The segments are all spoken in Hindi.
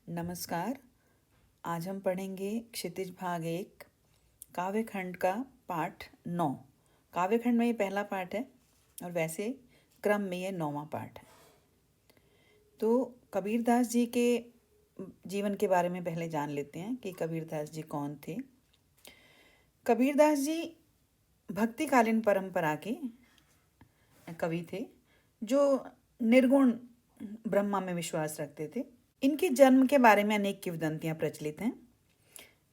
नमस्कार। आज हम पढ़ेंगे क्षितिज भाग 1 काव्यखंड का पाठ 9। काव्यखंड में ये पहला पाठ है और वैसे क्रम में ये 9वां पाठ है। तो कबीरदास जी के जीवन के बारे में पहले जान लेते हैं कि कबीरदास जी कौन थे। कबीरदास जी भक्तिकालीन परंपरा के कवि थे जो निर्गुण ब्रह्मा में विश्वास रखते थे। इनके जन्म के बारे में अनेक किंवदंतियाँ प्रचलित हैं।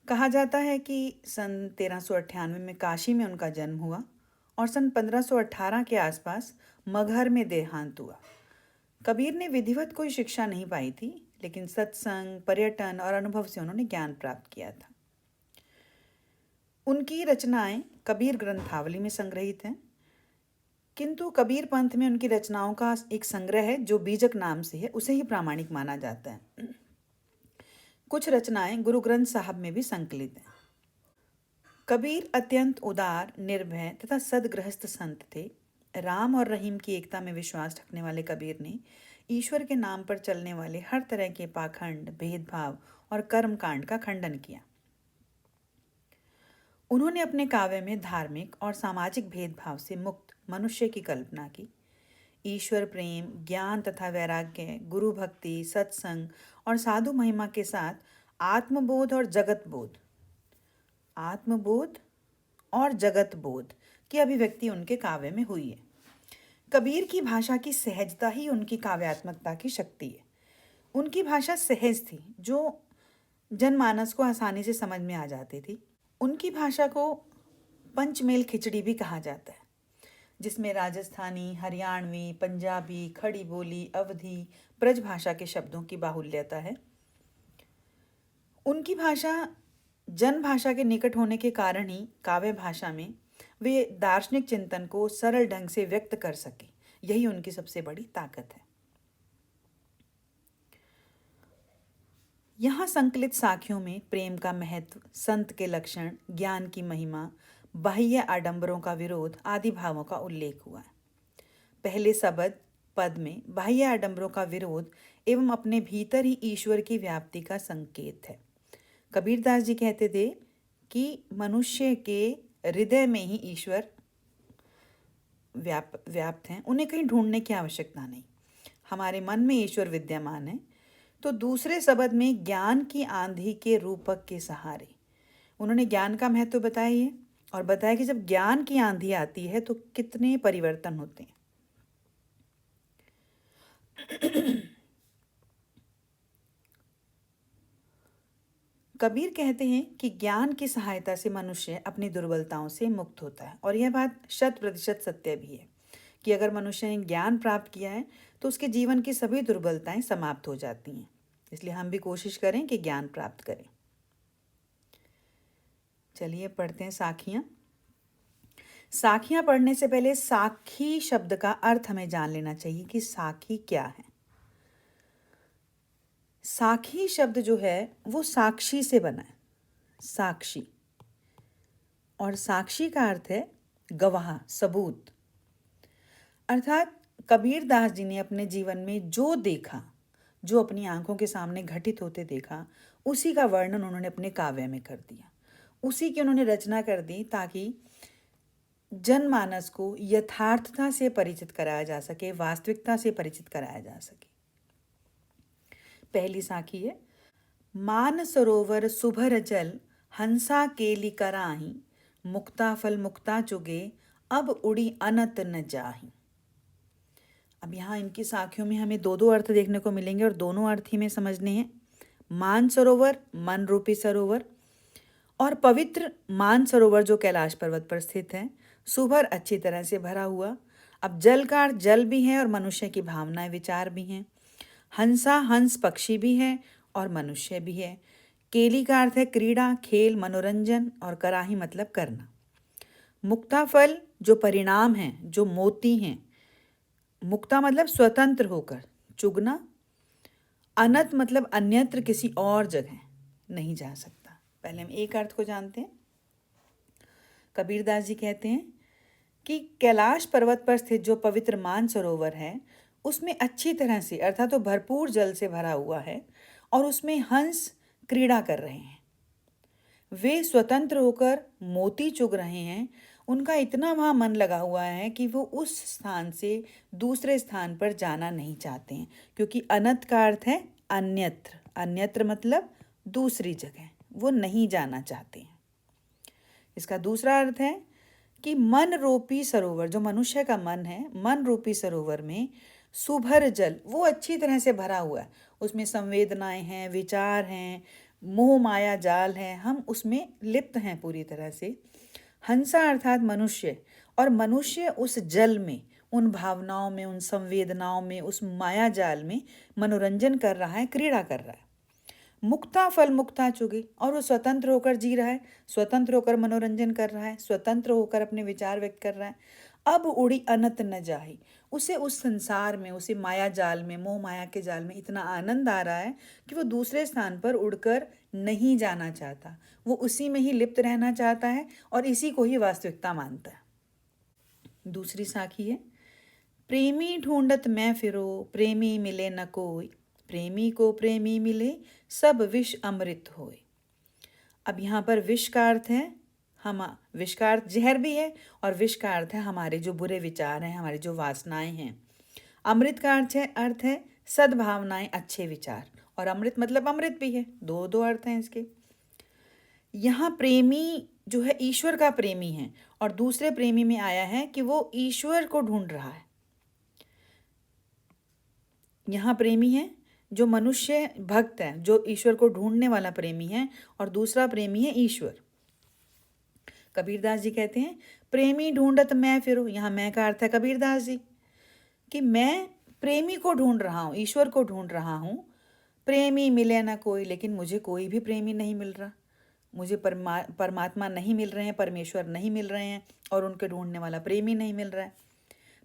कहा जाता है कि सन 1398 में काशी में उनका जन्म हुआ और सन 1518 के आसपास मगहर में देहांत हुआ। कबीर ने विधिवत कोई शिक्षा नहीं पाई थी, लेकिन सत्संग, पर्यटन और अनुभव से उन्होंने ज्ञान प्राप्त किया था। उनकी रचनाएं कबीर ग्रंथावली में संग्रहित हैं, किंतु कबीर पंथ में उनकी रचनाओं का एक संग्रह है जो बीजक नाम से है, उसे ही प्रामाणिक माना जाता है। कुछ रचनाएं गुरु ग्रंथ साहब में भी संकलित हैं। कबीर अत्यंत उदार, निर्भय तथा सदगृहस्थ संत थे। राम और रहीम की एकता में विश्वास रखने वाले कबीर ने ईश्वर के नाम पर चलने वाले हर तरह के पाखंड, भेदभाव और कर्मकांड का खंडन किया। उन्होंने अपने काव्य में धार्मिक और सामाजिक भेदभाव से मुक्त मनुष्य की कल्पना की। ईश्वर प्रेम, ज्ञान तथा वैराग्य, गुरु भक्ति, सत्संग और साधु महिमा के साथ आत्मबोध और जगत बोध की अभिव्यक्ति उनके काव्य में हुई है। कबीर की भाषा की सहजता ही उनकी काव्यात्मकता की शक्ति है। उनकी भाषा सहज थी, जो जनमानस को आसानी से समझ में आ जाती थी। उनकी भाषा को पंचमेल खिचड़ी भी कहा जाता है, जिसमें राजस्थानी, हरियाणवी, पंजाबी, खड़ी बोली, अवधी, ब्रज भाषा के शब्दों की बाहुल्यता है। उनकी भाषा जन भाषा के निकट होने के कारण ही काव्य भाषा में वे दार्शनिक चिंतन को सरल ढंग से व्यक्त कर सके। यही उनकी सबसे बड़ी ताकत है। यहाँ संकलित साखियों में प्रेम का महत्व, संत के लक्षण, ज्ञान की महिमा, बाह्य आडंबरों का विरोध आदि भावों का उल्लेख हुआ है। पहले पद में बाह्य आडंबरों का विरोध एवं अपने भीतर ही ईश्वर की व्याप्ति का संकेत है। कबीरदास जी कहते थे कि मनुष्य के हृदय में ही ईश्वर व्याप्त हैं, उन्हें कहीं ढूंढने की आवश्यकता नहीं। हमारे मन में ईश्वर विद्यमान है। तो दूसरे शब्द में ज्ञान की आंधी के रूपक के सहारे उन्होंने ज्ञान का महत्व बताया है और बताया कि जब ज्ञान की आंधी आती है तो कितने परिवर्तन होते हैं। कबीर कहते हैं कि ज्ञान की सहायता से मनुष्य अपनी दुर्बलताओं से मुक्त होता है, और यह बात 100% सत्य भी है कि अगर मनुष्य ने ज्ञान प्राप्त किया है तो उसके जीवन की सभी दुर्बलताएं समाप्त हो जाती हैं। इसलिए हम भी कोशिश करें कि ज्ञान प्राप्त करें। चलिए पढ़ते हैं साखियाँ। साखियाँ पढ़ने से पहले साखी शब्द का अर्थ हमें जान लेना चाहिए कि साखी क्या है। साखी शब्द जो है वो साक्षी से बना है, साक्षी, और साक्षी का अर्थ है गवाह, सबूत। अर्थात कबीरदास जी ने अपने जीवन में जो देखा, जो अपनी आंखों के सामने घटित होते देखा, उसी का वर्णन उन्होंने अपने काव्य में कर दिया, उसी की उन्होंने रचना कर दी ताकि जनमानस को यथार्थता से परिचित कराया जा सके, वास्तविकता से परिचित कराया जा सके। पहली साखी है, मान सरोवर सुभर जल हंसा केली कराही, मुक्ता फल मुक्ता चुगे अब उड़ी अनत न जाही। अब यहाँ इनकी साखियों में हमें दो अर्थ देखने को मिलेंगे और दोनों अर्थ ही में समझने हैं। मान सरोवर, मन रूपी सरोवर, और पवित्र मान सरोवर जो कैलाश पर्वत पर स्थित है। सुभर अच्छी तरह से भरा हुआ। अब जल का अर्थ जल भी है और मनुष्य की भावनाएं, विचार भी हैं। हंसा, हंस पक्षी भी है और मनुष्य भी है। केली का अर्थ है क्रीड़ा, खेल, मनोरंजन, और कराही मतलब करना। मुक्ता फल जो परिणाम हैं, जो मोती हैं। मुक्ता मतलब स्वतंत्र होकर, चुगना। अनत मतलब अन्यत्र, किसी और जगह नहीं जा सकता। पहले हम एक अर्थ को जानते हैं। कबीरदास जी कहते हैं कि कैलाश पर्वत पर स्थित जो पवित्र मान सरोवर है उसमें अच्छी तरह से अर्थात तो भरपूर जल से भरा हुआ है और उसमें हंस क्रीड़ा कर रहे हैं। वे स्वतंत्र होकर मोती चुग रहे हैं। उनका इतना वहाँ मन लगा हुआ है कि वो उस स्थान से दूसरे स्थान पर जाना नहीं चाहते हैं, क्योंकि अनत का अर्थ है अन्यत्र। अन्यत्र मतलब दूसरी जगह, वो नहीं जाना चाहते हैं। इसका दूसरा अर्थ है कि मन रूपी सरोवर, जो मनुष्य का मन है, मन रूपी सरोवर में सुभर जल, वो अच्छी तरह से भरा हुआ है। उसमें संवेदनाएं हैं, विचार हैं, मोह माया जाल है, हम उसमें लिप्त हैं पूरी तरह से। हंसा अर्थात मनुष्य, और मनुष्य उस जल में, उन भावनाओं में, उन संवेदनाओं में, उस माया जाल में मनोरंजन कर रहा है, क्रीड़ा कर रहा है। मुक्ता फल मुक्ता चुगे, और वो स्वतंत्र होकर जी रहा है, स्वतंत्र होकर मनोरंजन कर रहा है, स्वतंत्र होकर अपने विचार व्यक्त कर रहा है। अब उड़ी अनत न जाही, उसे उस संसार में, उसे माया जाल में, मोह माया के जाल में इतना आनंद आ रहा है कि वो दूसरे स्थान पर उड़कर नहीं जाना चाहता। वो उसी में ही लिप्त रहना चाहता है और इसी को ही वास्तविकता मानता है। दूसरी साखी है, प्रेमी ढूंढत मैं फिरो, प्रेमी मिले न कोई, प्रेमी को प्रेमी मिले, सब विष अमृत होए। अब यहाँ पर विष का अर्थ है विष का अर्थ जहर भी है, और विष का अर्थ है हमारे जो बुरे विचार हैं, हमारी जो वासनाएं हैं। अमृत का अर्थ है सद्भावनाएं, अच्छे विचार, और अमृत मतलब अमृत भी है। दो दो अर्थ हैं इसके। यहाँ प्रेमी जो है ईश्वर का प्रेमी है, और दूसरे प्रेमी में आया है कि वो ईश्वर को ढूंढ रहा है। यहाँ प्रेमी है जो मनुष्य भक्त है, जो ईश्वर को ढूंढने वाला प्रेमी है, और दूसरा प्रेमी है ईश्वर। कबीरदास जी कहते हैं, प्रेमी ढूंढत मैं फिरो। यहाँ मैं का अर्थ है कबीरदास जी, कि मैं प्रेमी को ढूंढ रहा हूँ, ईश्वर को ढूंढ रहा हूँ। प्रेमी मिले ना कोई, लेकिन मुझे कोई भी प्रेमी नहीं मिल रहा। मुझे परमात्मा नहीं मिल रहे हैं, परमेश्वर नहीं मिल रहे हैं, और उनके ढूंढने वाला प्रेमी नहीं मिल रहा है।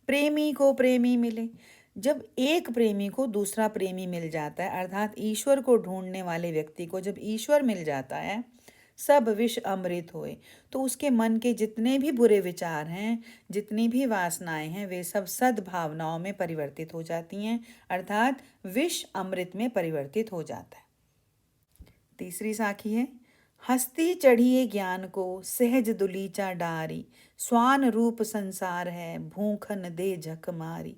प्रेमी को प्रेमी मिले, जब एक प्रेमी को दूसरा प्रेमी मिल जाता है, अर्थात ईश्वर को ढूंढने वाले व्यक्ति को जब ईश्वर मिल जाता है, सब विष अमृत होए, तो उसके मन के जितने भी बुरे विचार हैं, जितनी भी वासनाएं हैं, वे सब सद्भावनाओं में परिवर्तित हो जाती हैं, अर्थात विष अमृत में परिवर्तित हो जाता है। तीसरी साखी है, हस्ती चढ़िए ज्ञान को, सहज दुलीचा डारी, स्वान रूप संसार है, भूखन दे झक मारी।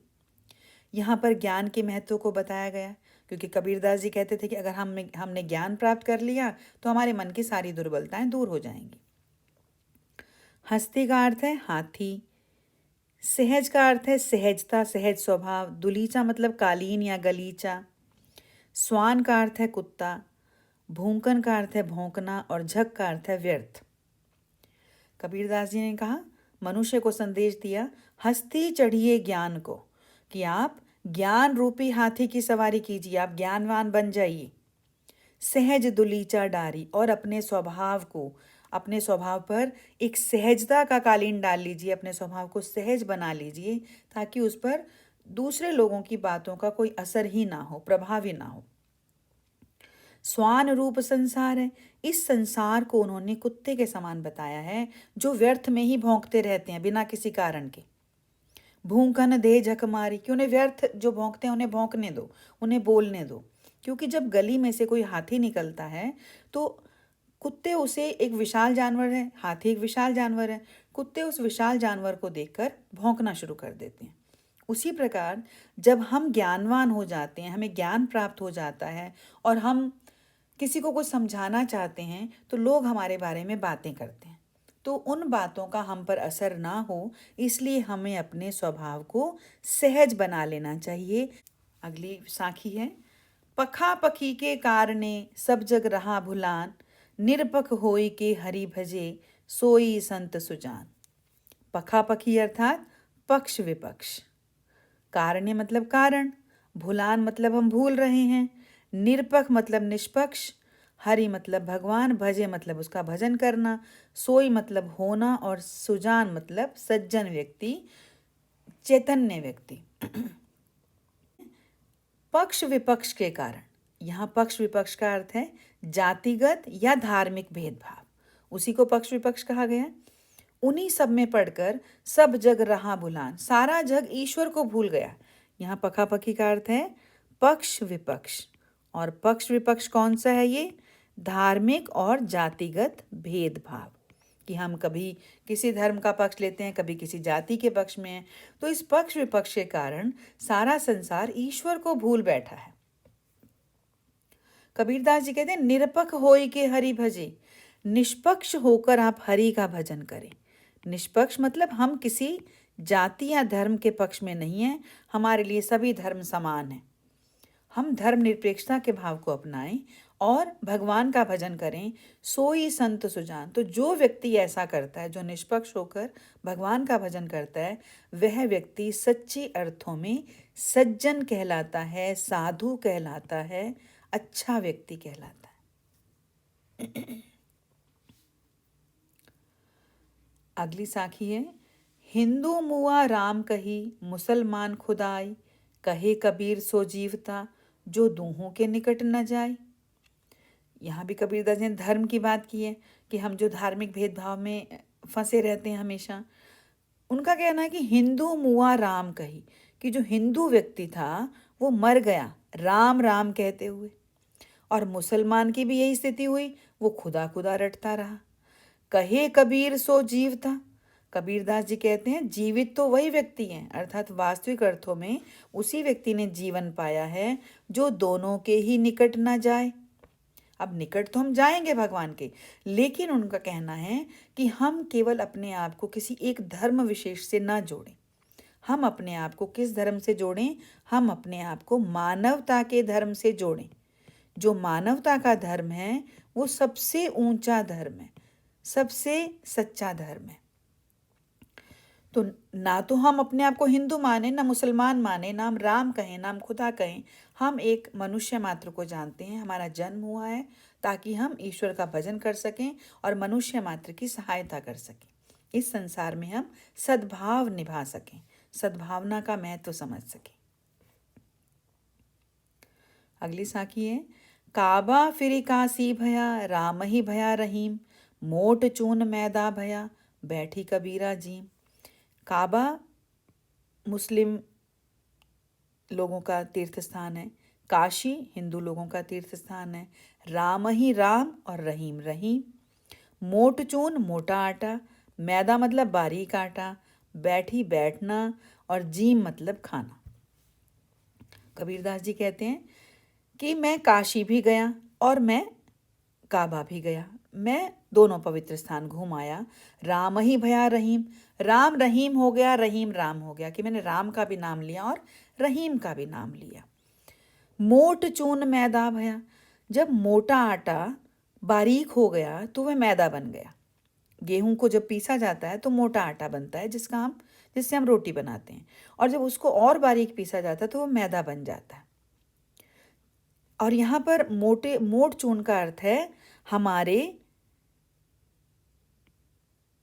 यहाँ पर ज्ञान के महत्व को बताया गया, क्योंकि कबीरदास जी कहते थे कि अगर हमने ज्ञान प्राप्त कर लिया तो हमारे मन की सारी दुर्बलताएं दूर हो जाएंगी। हस्ती का अर्थ है हाथी, सहज का अर्थ है सहजता, सहज स्वभाव, दुलीचा मतलब कालीन या गलीचा, स्वान का अर्थ है कुत्ता, भूंकन का अर्थ है भौंकना, और झक का अर्थ है व्यर्थ। कबीरदास जी ने कहा, मनुष्य को संदेश दिया, हस्ती चढ़िए ज्ञान को, कि आप ज्ञान रूपी हाथी की सवारी कीजिए, आप ज्ञानवान बन जाइए। सहज दुलीचा डारी, और अपने स्वभाव पर एक सहजता का कालीन डाल लीजिए, अपने स्वभाव को सहज बना लीजिए, ताकि उस पर दूसरे लोगों की बातों का कोई असर ही ना हो, प्रभाव ही ना हो। स्वान रूप संसार है, इस संसार को उन्होंने कुत्ते के समान बताया है, जो व्यर्थ में ही भौंकते रहते हैं बिना किसी कारण के। भूखन दे झक मारी, कि उन्हें व्यर्थ जो भौंकते हैं उन्हें भौंकने दो, उन्हें बोलने दो। क्योंकि जब गली में से कोई हाथी निकलता है तो कुत्ते उसे, एक विशाल जानवर है, हाथी एक विशाल जानवर है, कुत्ते उस विशाल जानवर को देखकर भौंकना शुरू कर देते हैं। उसी प्रकार जब हम ज्ञानवान हो जाते हैं, हमें ज्ञान प्राप्त हो जाता है, और हम किसी को कुछ समझाना चाहते हैं, तो लोग हमारे बारे में बातें करते हैं, तो उन बातों का हम पर असर ना हो, इसलिए हमें अपने स्वभाव को सहज बना लेना चाहिए। अगली साखी है, पखा पखी के कारणे सब जग रहा भुलान, निरपख होई के हरि भजे, सोई संत सुजान। पखा पखी अर्थात पक्ष विपक्ष, कारणे मतलब कारण, भुलान मतलब हम भूल रहे हैं, निरपख मतलब निष्पक्ष, हरि मतलब भगवान, भजे मतलब उसका भजन करना, सोई मतलब होना, और सुजान मतलब सज्जन व्यक्ति, चैतन्य व्यक्ति। पक्ष विपक्ष के कारण, यहाँ पक्ष विपक्ष का अर्थ है जातिगत या धार्मिक भेदभाव, उसी को पक्ष विपक्ष कहा गया। उन्हीं सब में पढ़कर सब जग रहा भुलान, सारा जग ईश्वर को भूल गया। यहाँ पखापखी का अर्थ है पक्ष विपक्ष, और पक्ष विपक्ष कौन सा है ये? धार्मिक और जातिगत भेदभाव, कि हम कभी किसी धर्म का पक्ष लेते हैं, कभी किसी जाति के पक्ष में हैं। तो इस पक्ष विपक्ष के कारण सारा संसार ईश्वर को भूल बैठा है। कबीरदास जी कहते हैं, निरपक्ष होय के हरि भजे, निष्पक्ष होकर आप हरि का भजन करें। निष्पक्ष मतलब हम किसी जाति या धर्म के पक्ष में नहीं हैं, हमारे लिए सभी धर्म समान हैं। हम धर्म निरपेक्षता के भाव को अपनाएं और भगवान का भजन करें। सोई संत सुजान, तो जो व्यक्ति ऐसा करता है, जो निष्पक्ष होकर भगवान का भजन करता है, वह व्यक्ति सच्चे अर्थों में सज्जन कहलाता है, साधु कहलाता है, अच्छा व्यक्ति कहलाता है। अगली साखी है, हिंदू मुआ राम कही, मुसलमान खुदाई, कहे कबीर सो जीवता, जो दूहों के निकट न जाए। यहाँ भी कबीरदास ने धर्म की बात की है कि हम जो धार्मिक भेदभाव में फंसे रहते हैं हमेशा। उनका कहना है कि हिंदू मुआ राम कही, कि जो हिंदू व्यक्ति था वो मर गया राम राम कहते हुए, और मुसलमान की भी यही स्थिति हुई, वो खुदा खुदा रटता रहा। कहे कबीर सो जीवता, कबीरदास जी कहते हैं जीवित तो वही व्यक्ति हैं, अर्थात वास्तविक अर्थों में उसी व्यक्ति ने जीवन पाया है जो दोनों के ही निकट ना जाए। अब निकट तो हम जाएंगे भगवान के, लेकिन उनका कहना है कि हम केवल अपने आप को किसी एक धर्म विशेष से ना जोड़ें। हम अपने आप को किस धर्म से जोड़ें? हम अपने आप को मानवता के धर्म से जोड़ें। जो मानवता का धर्म है वो सबसे ऊंचा धर्म है, सबसे सच्चा धर्म है। तो ना तो हम अपने आप को हिंदू माने, ना मुसलमान माने, ना हम राम कहें, ना हम खुदा कहें। हम एक मनुष्य मात्र को जानते हैं। हमारा जन्म हुआ है ताकि हम ईश्वर का भजन कर सकें और मनुष्य मात्र की सहायता कर सकें। इस संसार में हम सद्भाव निभा सकें, सद्भावना का महत्व समझ सकें। अगली साखी है, काबा फिरी काशी भया, राम ही भया रहीम, मोट चून मैदा भया, बैठी कबीरा जीम। काबा मुस्लिम लोगों का तीर्थ स्थान है, काशी हिंदू लोगों का तीर्थ स्थान है, राम ही राम और रहीम रहीम। मोट चून मोटा आटा, मैदा मतलब बारीक आटा, बैठी बैठना, और जीम मतलब खाना। कबीरदास जी कहते हैं कि मैं काशी भी गया और मैं काबा भी गया, मैं दोनों पवित्र स्थान घूम आया। राम ही भया रहीम, राम रहीम हो गया, रहीम राम हो गया, कि मैंने राम का भी नाम लिया और रहीम का भी नाम लिया। मोट चून मैदा भया, जब मोटा आटा बारीक हो गया तो वह मैदा बन गया। गेहूं को जब पीसा जाता है तो मोटा आटा बनता है जिससे हम रोटी बनाते हैं, और जब उसको और बारीक पीसा जाता है तो वो मैदा बन जाता है। और यहाँ पर मोट चून का अर्थ है हमारे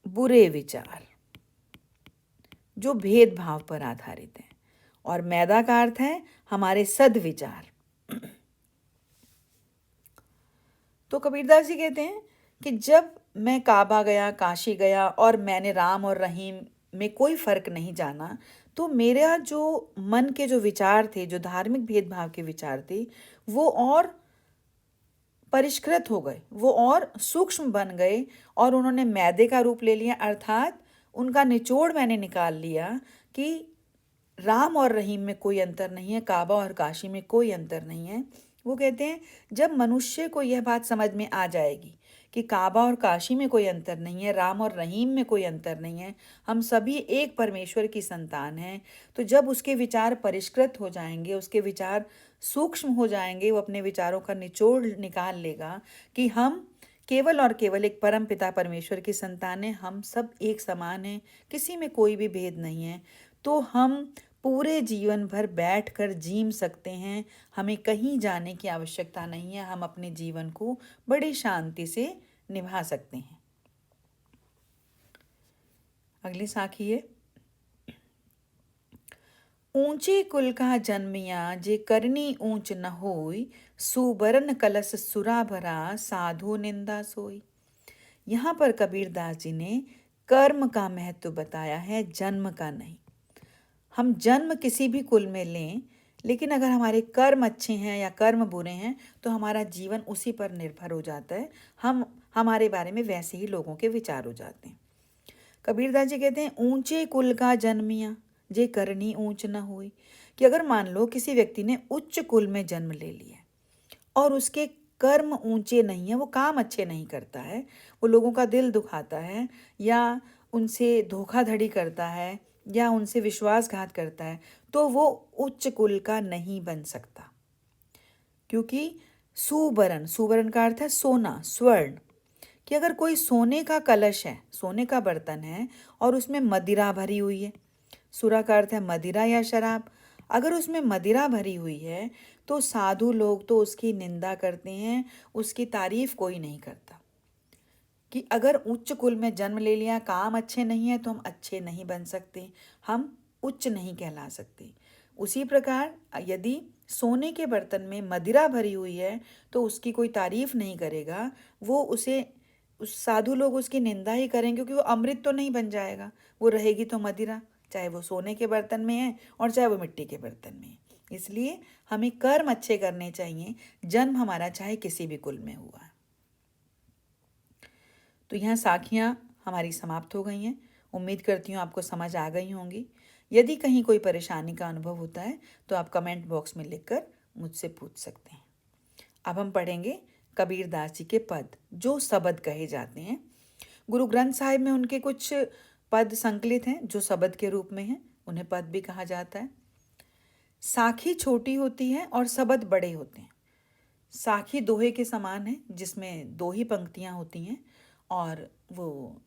बुरे विचार जो भेदभाव पर आधारित हैं, और मैदा का अर्थ है हमारे सद्विचार। तो कबीरदास जी कहते हैं कि जब मैं काबा गया, काशी गया, और मैंने राम और रहीम में कोई फर्क नहीं जाना, तो मेरा जो मन के जो विचार थे, जो धार्मिक भेदभाव के विचार थे, वो और परिष्कृत हो गए, वो और सूक्ष्म बन गए, और उन्होंने मैदे का रूप ले लिया। अर्थात उनका निचोड़ मैंने निकाल लिया कि राम और रहीम में कोई अंतर नहीं है, काबा और काशी में कोई अंतर नहीं है। वो कहते हैं जब मनुष्य को यह बात समझ में आ जाएगी कि काबा और काशी में कोई अंतर नहीं है, राम और रहीम में कोई अंतर नहीं है, हम सभी एक परमेश्वर की संतान हैं, तो जब उसके विचार परिष्कृत हो जाएंगे, उसके विचार सूक्ष्म हो जाएंगे, वो अपने विचारों का निचोड़ निकाल लेगा कि हम केवल और केवल एक परम पिता परमेश्वर की संतान हैं, हम सब एक समान हैं, किसी में कोई भी भेद नहीं है, तो हम पूरे जीवन भर बैठकर जीम सकते हैं। हमें कहीं जाने की आवश्यकता नहीं है, हम अपने जीवन को बड़ी शांति से निभा सकते हैं। अगली साखी है, ऊंचे कुल का जन्मिया, जे करनी ऊंच न होई, सुबरन कलश सुरा भरा, साधु निंदा सोई। यहाँ पर कबीरदास जी ने कर्म का महत्व बताया है, जन्म का नहीं। हम जन्म किसी भी कुल में लें, लेकिन अगर हमारे कर्म अच्छे हैं या कर्म बुरे हैं तो हमारा जीवन उसी पर निर्भर हो जाता है। हम हमारे बारे में वैसे ही लोगों के विचार हो जाते हैं। कबीरदास जी कहते हैं, ऊंचे कुल का जन्मिया जे करनी ऊंच न हुई। कि अगर मान लो किसी व्यक्ति ने उच्च कुल में जन्म ले लिया और उसके कर्म ऊंचे नहीं है, वो काम अच्छे नहीं करता है, वो लोगों का दिल दुखाता है या उनसे धोखाधड़ी करता है या उनसे विश्वासघात करता है, तो वो उच्च कुल का नहीं बन सकता। क्योंकि सुवर्ण, सुवर्ण का अर्थ है सोना, स्वर्ण। कि अगर कोई सोने का कलश है, सोने का बर्तन है और उसमें मदिरा भरी हुई है, सुरा का अर्थ है मदिरा या शराब, अगर उसमें मदिरा भरी हुई है तो साधु लोग तो उसकी निंदा करते हैं, उसकी तारीफ कोई नहीं करता। कि अगर उच्च कुल में जन्म ले लिया, काम अच्छे नहीं है तो हम अच्छे नहीं बन सकते, हम उच्च नहीं कहला सकते। उसी प्रकार यदि सोने के बर्तन में मदिरा भरी हुई है तो उसकी कोई तारीफ नहीं करेगा, वो उसे, उस साधु लोग उसकी निंदा ही करेंगे, क्योंकि वो अमृत तो नहीं बन जाएगा, वो रहेगी तो मदिरा, चाहे वो सोने के बर्तन में है और चाहे वो मिट्टी के बर्तन में है। इसलिए हमें कर्म अच्छे करने चाहिए, जन्म हमारा चाहे किसी भी कुल में हुआ। तो यहाँ साखियाँ हमारी समाप्त हो गई हैं। उम्मीद करती हूँ आपको समझ आ गई होंगी। यदि कहीं कोई परेशानी का अनुभव होता है तो आप कमेंट बॉक्स में लिखकर मुझसे पूछ सकते हैं। अब हम पढ़ेंगे कबीरदास जी के पद, जो शब्द कहे जाते हैं। गुरु ग्रंथ साहिब में उनके कुछ पद संकलित हैं जो शब्द के रूप में हैं, उन्हें पद भी कहा जाता है। साखी छोटी होती है और शब्द बड़े होते हैं। साखी दोहे के समान है जिसमें दो ही पंक्तियाँ होती हैं और वो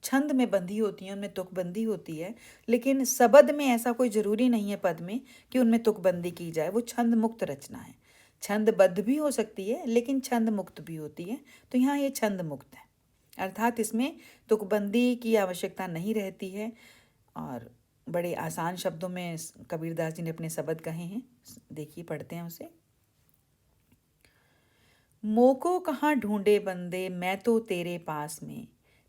छंद में बंधी होती हैं, उनमें तुकबंदी होती है। लेकिन शब्द में ऐसा कोई ज़रूरी नहीं है पद में कि उनमें तुकबंदी की जाए, वो छंद मुक्त रचना है। छंदबद्ध भी हो सकती है लेकिन छंद मुक्त भी होती है, तो यहाँ ये छंद मुक्त है, अर्थात इसमें तुकबंदी की आवश्यकता नहीं रहती है। और बड़े आसान शब्दों में कबीरदास जी ने अपने शब्द कहे हैं, देखिए पढ़ते हैं उसे। मोको कहाँ ढूंढे बंदे मैं तो तेरे पास में,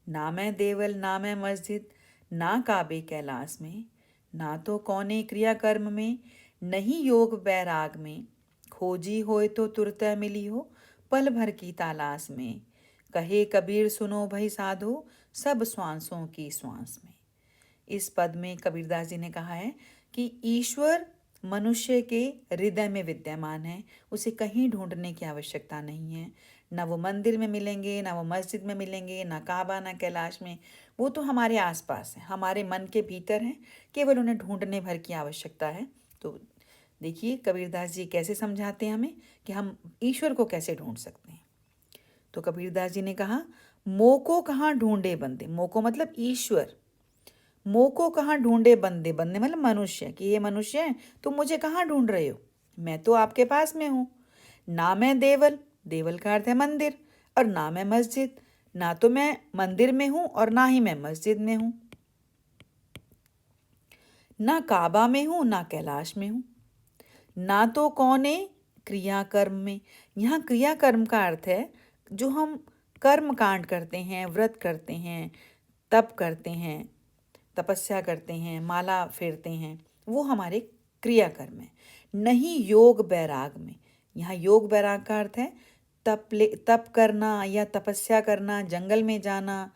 ना मैं देवल ना मैं मस्जिद ना काबे कैलाश में, ना तो कौने क्रिया कर्म में नहीं योग बैराग में, खोजी होए तो तुरत मिली हो पल भर की तालाश में, कहे कबीर सुनो भई साधो सब श्वासों की श्वास में। इस पद में कबीरदास जी ने कहा है कि ईश्वर मनुष्य के हृदय में विद्यमान है, उसे कहीं ढूंढने की आवश्यकता नहीं है। ना वो मंदिर में मिलेंगे, ना वो मस्जिद में मिलेंगे, ना काबा ना कैलाश में, वो तो हमारे आसपास है, हमारे मन के भीतर हैं, केवल उन्हें ढूंढने भर की आवश्यकता है। तो देखिए कबीरदास जी कैसे समझाते हैं हमें कि हम ईश्वर को कैसे ढूंढ सकते हैं। तो कबीरदास जी ने कहा, मोको कहाँ ढूंढे बंदे, मोको मतलब ईश्वर, मोको कहाँ ढूंढे बंदे, बंदे मतलब मनुष्य, कि ये मनुष्य है तुम मुझे कहाँ ढूंढ रहे हो, मैं तो आपके पास में हूँ। ना मैं देवल, देवल का अर्थ है मंदिर, और ना मैं मस्जिद, ना तो मैं मंदिर में हूँ और ना ही मैं मस्जिद में हूँ। ना काबा में हूँ ना कैलाश में हूँ। ना तो कौने क्रिया कर्म में, यहाँ क्रिया कर्म का अर्थ है जो हम कर्म कांड करते हैं, व्रत करते हैं, तप करते हैं, तपस्या करते हैं, माला फेरते हैं, वो हमारे क्रियाकर्म है। नहीं योग बैराग में, यहाँ योग बैराग का अर्थ है तप करना या तपस्या करना, जंगल में जाना,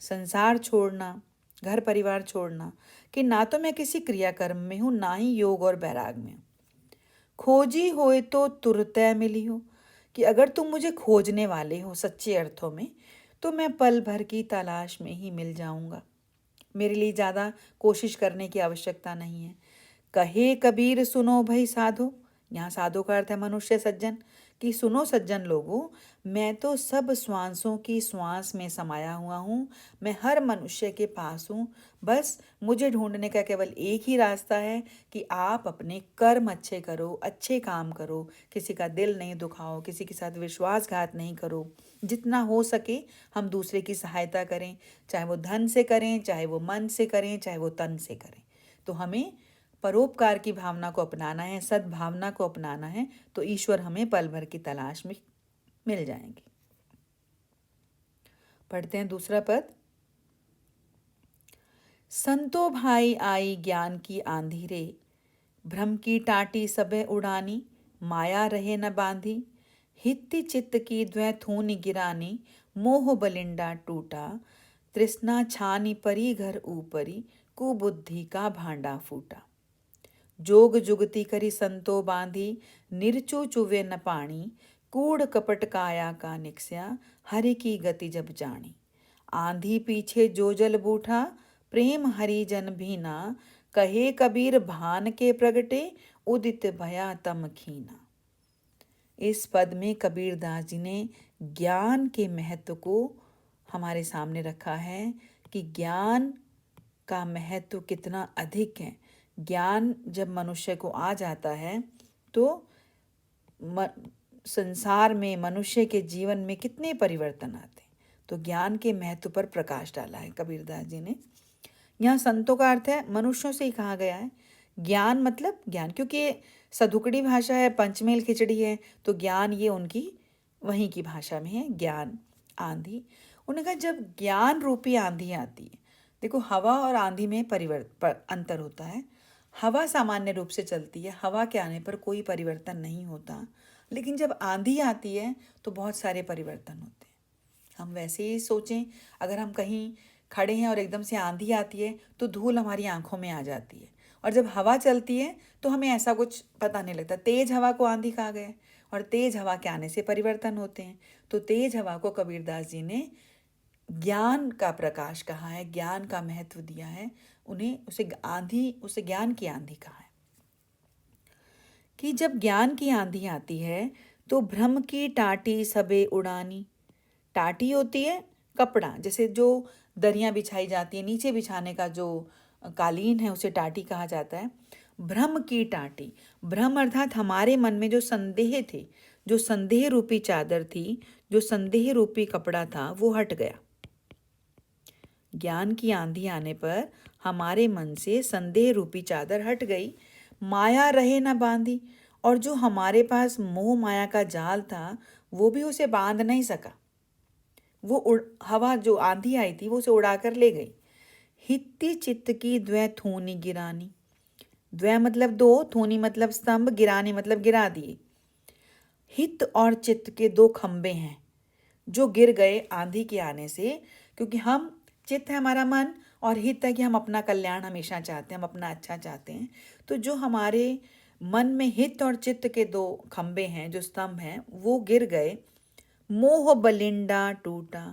संसार छोड़ना, घर परिवार छोड़ना। कि ना तो मैं किसी क्रियाकर्म में हूँ ना ही योग और बैराग में हूँ। खोजी होए तो तुरतै मिली हो, कि अगर तुम मुझे खोजने वाले हो सच्चे अर्थों में तो मैं पल भर की तलाश में ही मिल जाऊंगा, मेरे लिए ज़्यादा कोशिश करने की आवश्यकता नहीं है। कहे कबीर सुनो भई साधो, यहाँ साधो का अर्थ है मनुष्य सज्जन, कि सुनो सज्जन लोगों, मैं तो सब श्वासों की श्वास में समाया हुआ हूँ, मैं हर मनुष्य के पास हूँ। बस मुझे ढूंढने का केवल एक ही रास्ता है कि आप अपने कर्म अच्छे करो, अच्छे काम करो, किसी का दिल नहीं दुखाओ, किसी के साथ विश्वासघात नहीं करो। जितना हो सके हम दूसरे की सहायता करें, चाहे वो धन से करें, चाहे वो मन से करें, चाहे वो तन से करें। तो हमें परोपकार की भावना को अपनाना है, सद्भावना को अपनाना है, तो ईश्वर हमें पल भर की तलाश में मिल जाएंगे। पढ़ते हैं दूसरा पद। संतो भाई आई ज्ञान की आंधी रे, भ्रम की टाटी सबे उड़ानी, माया रहे न बांधी। हित्ति चित्त की द्वैथूनि गिरानी, मोह बलिंडा टूटा। तृष्णा छानी परी घर ऊपरी, कुबुद्धि का भांडा फूटा। जोग जुगति करी संतो बांधी, निर्चो चुवे न पाणी। कूड़ कपट काया का निकस्या, हरि की गति जब जानी। आंधी पीछे जो जल बूठा, प्रेम हरि जन भीना। कहे कबीर भान के प्रगटे, उदित भया तम खीना। इस पद में कबीरदास जी ने ज्ञान के महत्व को हमारे सामने रखा है कि ज्ञान का महत्व कितना अधिक है। ज्ञान जब मनुष्य को आ जाता है तो संसार में, मनुष्य के जीवन में कितने परिवर्तन आते हैं। तो ज्ञान के महत्व पर प्रकाश डाला है कबीरदास जी ने। यहाँ संतों का अर्थ है मनुष्यों से ही कहा गया है। ज्ञान मतलब ज्ञान, क्योंकि ये सदुकड़ी भाषा है, पंचमेल खिचड़ी है, तो ज्ञान ये उनकी वहीं की भाषा में है। ज्ञान आंधी, उन्होंने कहा जब ज्ञान रूपी आंधी आती है, देखो हवा और आंधी में अंतर होता है। हवा सामान्य रूप से चलती है, हवा के आने पर कोई परिवर्तन नहीं होता, लेकिन जब आंधी आती है तो बहुत सारे परिवर्तन होते हैं। हम वैसे ही सोचें, अगर हम कहीं खड़े हैं और एकदम से आंधी आती है तो धूल हमारी आंखों में आ जाती है, और जब हवा चलती है तो हमें ऐसा कुछ पता नहीं लगता। तेज हवा को आंधी कहा गया है, और तेज हवा के आने से परिवर्तन होते हैं। तो तेज हवा को कबीरदास जी ने ज्ञान का प्रकाश कहा है, ज्ञान का महत्व दिया है उन्हें, उसे आंधी, उसे ज्ञान की आंधी कहा है। कि जब ज्ञान की आंधी आती है तो भ्रम की टाटी सबे उड़ानी। टाटी होती है कपड़ा, जैसे जो दरियां बिछाई जाती है, नीचे बिछाने का जो कालीन है उसे टाटी कहा जाता है। भ्रम की टाटी, भ्रम अर्थात हमारे मन में जो संदेह थे, जो संदेह रूपी चादर थी, जो संदेह रूपी कपड़ा था, वो हट गया। ज्ञान की आंधी आने पर हमारे मन से संदेह रूपी चादर हट गई। माया रहे न बांधी, और जो हमारे पास मोह माया का जाल था वो भी उसे बांध नहीं सका। वो हवा जो आंधी आई थी वो उसे उड़ाकर ले गई। हित्ती चित्त की द्वै थूनी गिरानी, द्वै मतलब दो, थूनी मतलब स्तंभ, गिरानी मतलब गिरा दिए। हित और चित्त के दो खंबे हैं जो गिर गए आंधी के आने से, क्योंकि हम, चित्त है हमारा मन, और हित है कि हम अपना कल्याण हमेशा चाहते हैं, हम अपना अच्छा चाहते हैं। तो जो हमारे मन में हित और चित्त के दो खंबे हैं, जो स्तंभ हैं, वो गिर गए। मोह बलिंडा टूटा,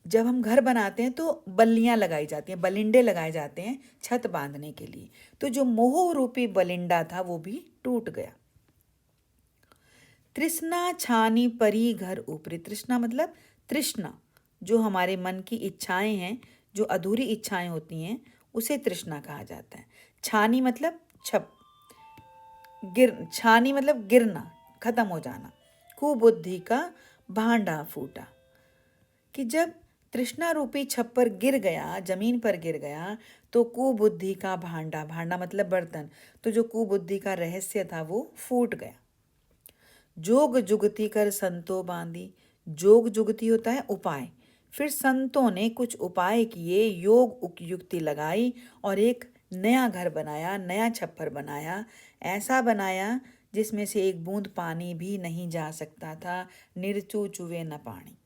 जब हम घर बनाते हैं तो बल्लियां लगाई जाती हैं, बलिंडे लगाए जाते हैं छत बांधने के लिए। तो जो मोह रूपी बलिंडा था वो भी टूट गया। तृष्णा छानी परी घर ऊपरी, तृष्णा मतलब तृष्णा, जो हमारे मन की इच्छाएं हैं, जो अधूरी इच्छाएं होती हैं, उसे तृष्णा कहा जाता है। छानी मतलब छानी मतलब गिरना, खत्म हो जाना। कुबुद्धि का भांडा फूटा, कि जब तृष्णा रूपी छप्पर गिर गया, जमीन पर गिर गया, तो कुबुद्धि का भांडा, भांडा मतलब बर्तन, तो जो कुबुद्धि का रहस्य था वो फूट गया। जोग जुगति कर संतो बांधी, जोग जुगति होता है उपाय, फिर संतों ने कुछ उपाय किए, योग युक्ति लगाई और एक नया घर बनाया, नया छप्पर बनाया। ऐसा बनाया जिसमें से एक बूंद पानी भी नहीं जा सकता था, निर्चू चुवे न पानी।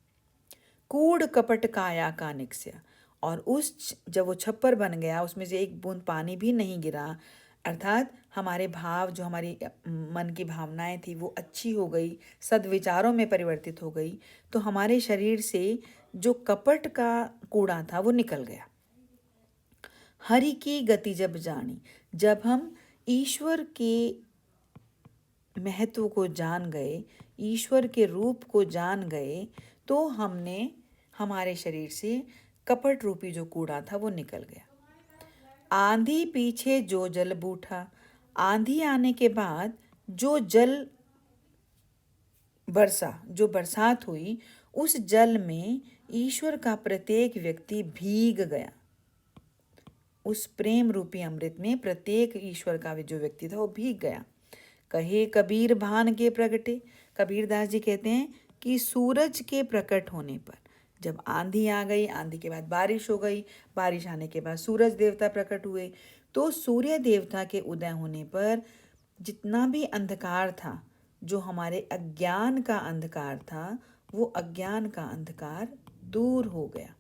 कूड़ कपट काया का निकस्या, और उस जब वो छप्पर बन गया उसमें से एक बूंद पानी भी नहीं गिरा, अर्थात हमारे भाव, जो हमारी मन की भावनाएं थी वो अच्छी हो गई, सद्विचारों में परिवर्तित हो गई। तो हमारे शरीर से जो कपट का कूड़ा था वो निकल गया। हरि की गति जब जानी, जब हम ईश्वर के महत्व को जान गए, ईश्वर के रूप को जान गए, तो हमने, हमारे शरीर से कपट रूपी जो कूड़ा था वो निकल गया। आंधी पीछे जो जल बूठा, आंधी आने के बाद जो जल बरसा, जो बरसात हुई, उस जल में ईश्वर का प्रत्येक व्यक्ति भीग गया। उस प्रेम रूपी अमृत में प्रत्येक ईश्वर का जो व्यक्ति था वो भीग गया। कहे कबीर भान के प्रगटे, कबीरदास जी कहते हैं कि सूरज के प्रकट होने पर, जब आंधी आ गई, आंधी के बाद बारिश हो गई, बारिश आने के बाद सूरज देवता प्रकट हुए, तो सूर्य देवता के उदय होने पर जितना भी अंधकार था, जो हमारे अज्ञान का अंधकार था, वो अज्ञान का अंधकार दूर हो गया।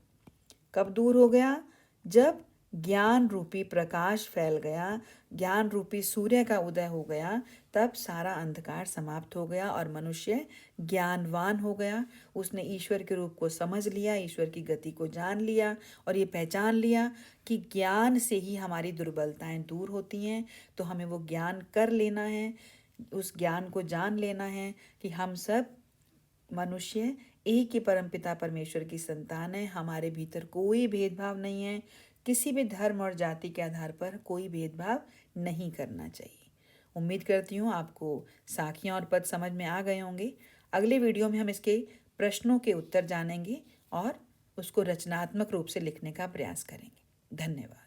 कब दूर हो गया? जब ज्ञान रूपी प्रकाश फैल गया, ज्ञान रूपी सूर्य का उदय हो गया, तब सारा अंधकार समाप्त हो गया और मनुष्य ज्ञानवान हो गया। उसने ईश्वर के रूप को समझ लिया, ईश्वर की गति को जान लिया और ये पहचान लिया कि ज्ञान से ही हमारी दुर्बलताएं दूर होती हैं। तो हमें वो ज्ञान कर लेना है, उस ज्ञान को जान लेना है कि हम सब मनुष्य एक ही परमपिता परमेश्वर की संतान है। हमारे भीतर कोई भेदभाव नहीं है, किसी भी धर्म और जाति के आधार पर कोई भेदभाव नहीं करना चाहिए। उम्मीद करती हूँ आपको साखियाँ और पद समझ में आ गए होंगे। अगले वीडियो में हम इसके प्रश्नों के उत्तर जानेंगे और उसको रचनात्मक रूप से लिखने का प्रयास करेंगे। धन्यवाद।